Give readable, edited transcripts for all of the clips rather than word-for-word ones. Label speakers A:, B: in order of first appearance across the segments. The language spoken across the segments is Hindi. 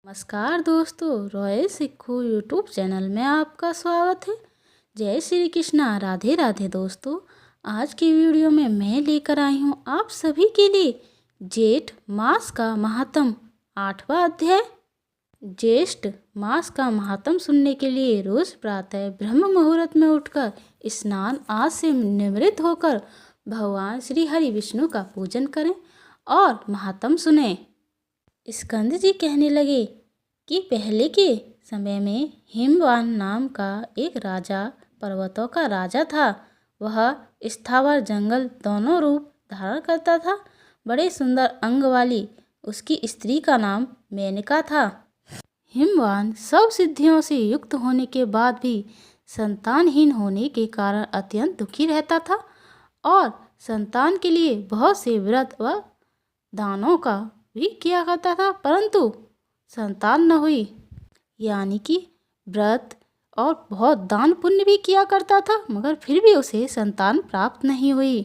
A: नमस्कार दोस्तों, रॉयल सिक्खू यूट्यूब चैनल में आपका स्वागत है। जय श्री कृष्णा, राधे राधे दोस्तों। आज की वीडियो में मैं लेकर आई हूँ आप सभी के लिए जेठ मास का महात्म 8वां अध्याय। ज्येष्ठ मास का महात्म सुनने के लिए रोज प्रातः ब्रह्म मुहूर्त में उठकर स्नान आदि से निवृत्त होकर भगवान श्री हरि विष्णु का पूजन करें और महात्म सुने। स्कंद जी कहने लगे कि पहले के समय में हिमवान नाम का एक राजा पर्वतों का राजा था। वह स्थावर जंगल दोनों रूप धारण करता था। बड़े सुंदर अंग वाली उसकी स्त्री का नाम मेनका था। हिमवान सब सिद्धियों से युक्त होने के बाद भी संतानहीन होने के कारण अत्यंत दुखी रहता था और संतान के लिए बहुत से व्रत व दानों का भी किया करता था, परंतु संतान न हुई। यानी कि व्रत और बहुत दान पुण्य भी किया करता था, मगर फिर भी उसे संतान प्राप्त नहीं हुई।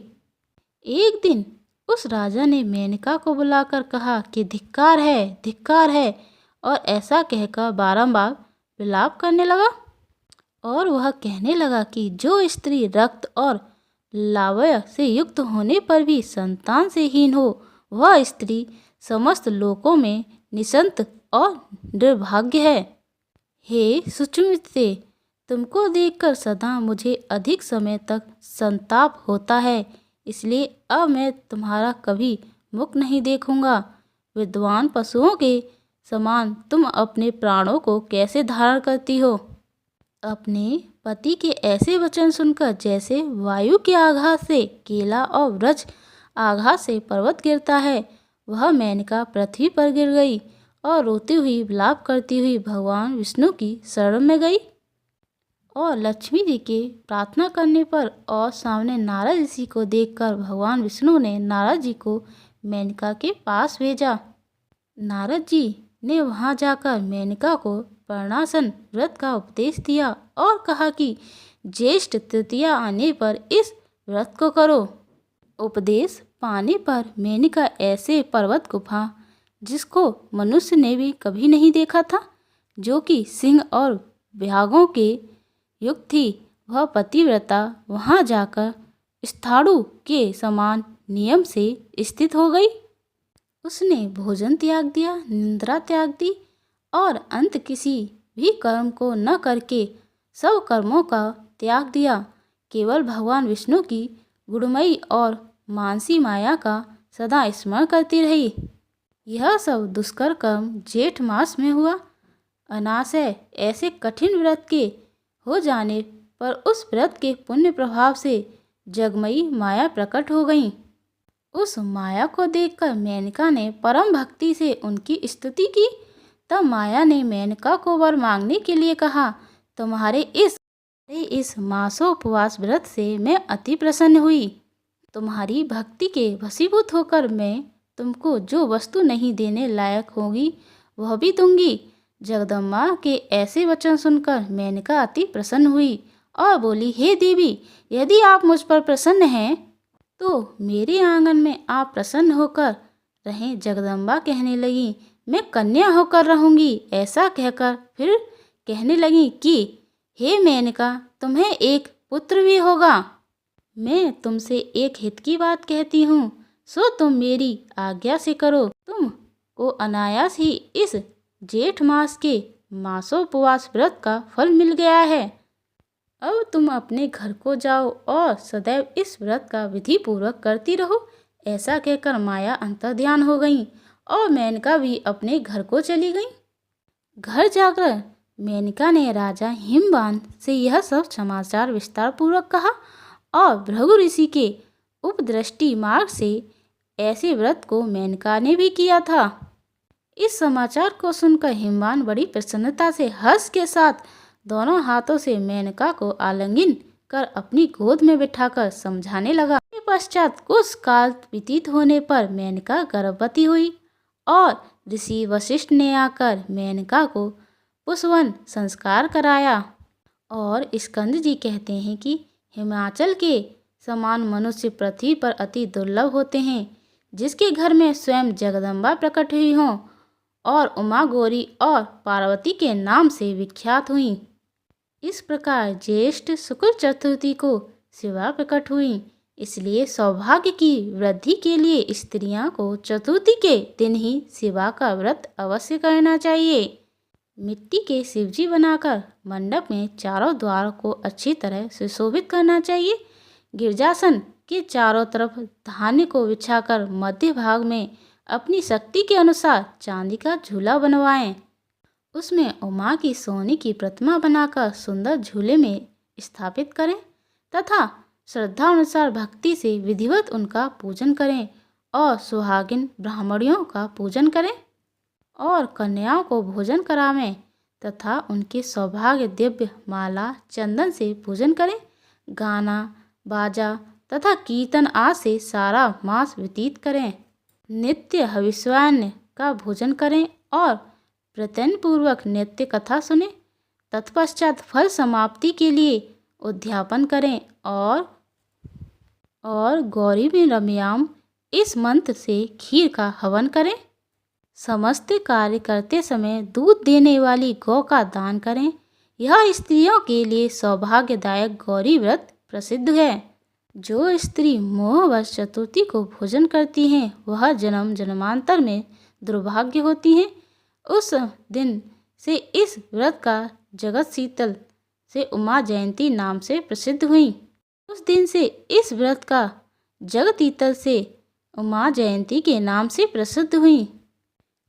A: एक दिन उस राजा ने मेनका को बुलाकर कहा कि धिक्कार है, और ऐसा कहकर बारंबार विलाप करने लगा। और वह कहने लगा कि जो स्त्री रक्त और लावण्य से युक्त होने पर भी संतान से हीन हो, वह स्त्री समस्त लोकों में निसंत और दुर्भाग्य है। हे सुचमित्रे, तुमको देखकर सदा मुझे अधिक समय तक संताप होता है, इसलिए अब मैं तुम्हारा कभी मुख नहीं देखूंगा। विद्वान पशुओं के समान तुम अपने प्राणों को कैसे धारण करती हो? अपने पति के ऐसे वचन सुनकर जैसे वायु के आघात से केला और वृक्ष आघात से पर्वत गिरता है, वह मेनका पृथ्वी पर गिर गई और रोती हुई विलाप करती हुई भगवान विष्णु की शरण में गई। और लक्ष्मी जी के प्रार्थना करने पर और सामने नारद ऋषि को देखकर भगवान विष्णु ने नारद जी को मेनका के पास भेजा। नारद जी ने वहां जाकर मेनका को पर्णासन व्रत का उपदेश दिया और कहा कि ज्येष्ठ तृतीया आने पर इस व्रत को करो। उपदेश पाने पर मेनका ऐसे पर्वत गुफा, जिसको मनुष्य ने भी कभी नहीं देखा था, जो कि सिंह और व्याघ्रों के युक्त थी, वह पतिव्रता वहां जाकर स्थाणु के समान नियम से स्थित हो गई। उसने भोजन त्याग दिया, निद्रा त्याग दी और अंत किसी भी कर्म को न करके सब कर्मों का त्याग दिया। केवल भगवान विष्णु की गुणमयी और मानसी माया का सदा स्मरण करती रही। यह सब दुष्कर कर्म जेठ मास में हुआ। अनाशय ऐसे कठिन व्रत के हो जाने पर उस व्रत के पुण्य प्रभाव से जगमयी माया प्रकट हो गई। उस माया को देखकर मेनका ने परम भक्ति से उनकी स्तुति की। तब माया ने मेनका को वर मांगने के लिए कहा, तुम्हारे इस मासोपवास व्रत से मैं अति प्रसन्न हुई। तुम्हारी भक्ति के वशीभूत होकर मैं तुमको जो वस्तु नहीं देने लायक होगी वह भी दूंगी। जगदम्बा के ऐसे वचन सुनकर मेनका अति प्रसन्न हुई और बोली, हे देवी, यदि आप मुझ पर प्रसन्न हैं तो मेरे आंगन में आप प्रसन्न होकर रहें। जगदम्बा कहने लगी, मैं कन्या होकर रहूंगी। ऐसा कहकर फिर कहने लगी कि हे मेनका, तुम्हें एक पुत्र भी होगा। मैं तुमसे एक हित की बात कहती हूँ, सो तुम मेरी आज्ञा से करो। तुम को अनायास ही इस जेठ मास के मासोपवास व्रत का फल मिल गया है। अब तुम अपने घर को जाओ और सदैव इस व्रत का विधि पूर्वक करती रहो। ऐसा कहकर माया अंतर्ध्यान हो गई और मेनका भी अपने घर को चली गई। घर जाकर मेनका ने राजा हिमवान से यह सब समाचार विस्तार पूर्वक कहा और भृगु ऋषि के उपदृष्टि मार्ग से ऐसे व्रत को मेनका ने भी किया था। इस समाचार को सुनकर हिमवान बड़ी प्रसन्नता से हर्ष के साथ दोनों हाथों से मेनका को आलिंगन कर अपनी गोद में बिठाकर समझाने लगा। इसके पश्चात कुछ काल व्यतीत होने पर मेनका गर्भवती हुई और ऋषि वशिष्ठ ने आकर मेनका को पुष्पवन संस्कार कराया। और स्कंद जी कहते हैं कि हिमाचल के समान मनुष्य पृथ्वी पर अति दुर्लभ होते हैं। जिसके घर में स्वयं जगदम्बा प्रकट हुई हों, और उमा गौरी और पार्वती के नाम से विख्यात हुईं। इस प्रकार ज्येष्ठ शुक्ल चतुर्थी को शिवा प्रकट हुई। इसलिए सौभाग्य की वृद्धि के लिए स्त्रियां को चतुर्थी के दिन ही शिवा का व्रत अवश्य करना चाहिए। मिट्टी के शिवजी बनाकर मंडप में चारों द्वार को अच्छी तरह सुशोभित करना चाहिए। गिरजासन के चारों तरफ धान्य को बिछाकर मध्य भाग में अपनी शक्ति के अनुसार चांदी का झूला बनवाएं। उसमें उमा की सोने की प्रतिमा बनाकर सुंदर झूले में स्थापित करें तथा श्रद्धा अनुसार भक्ति से विधिवत उनका पूजन करें और सुहागिन ब्राह्मणियों का पूजन करें और कन्याओं को भोजन करावें तथा उनके सौभाग्य दिव्य माला चंदन से पूजन करें। गाना बाजा तथा कीर्तन आदि से सारा मास व्यतीत करें। नित्य हविष्यान्न का भोजन करें और प्रत्यन पूर्वक नित्य कथा सुने। तत्पश्चात फल समाप्ति के लिए उद्यापन करें और गौरी में रमयाम इस मंत्र से खीर का हवन करें। समस्त कार्य करते समय दूध देने वाली गौ का दान करें। यह स्त्रियों के लिए सौभाग्यदायक गौरी व्रत प्रसिद्ध है। जो स्त्री मोहवश चतुर्थी को भोजन करती हैं वह जन्म जन्मांतर में दुर्भाग्य होती हैं। उस दिन से इस व्रत का जगत शीतल से उमा जयंती नाम से प्रसिद्ध हुई। उस दिन से इस व्रत का जगतीतल से उमा जयंती के नाम से प्रसिद्ध हुई।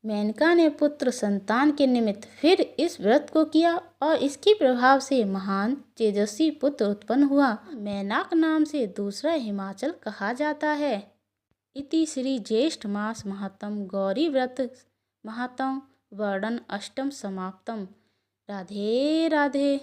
A: मेनका ने पुत्र संतान के निमित्त फिर इस व्रत को किया और इसके प्रभाव से महान तेजस्वी पुत्र उत्पन्न हुआ। मैनाक नाम से दूसरा हिमाचल कहा जाता है। इति श्री ज्येष्ठ मास महात्म गौरी व्रत महात्म वर्णन अष्टम समाप्तम। राधे राधे।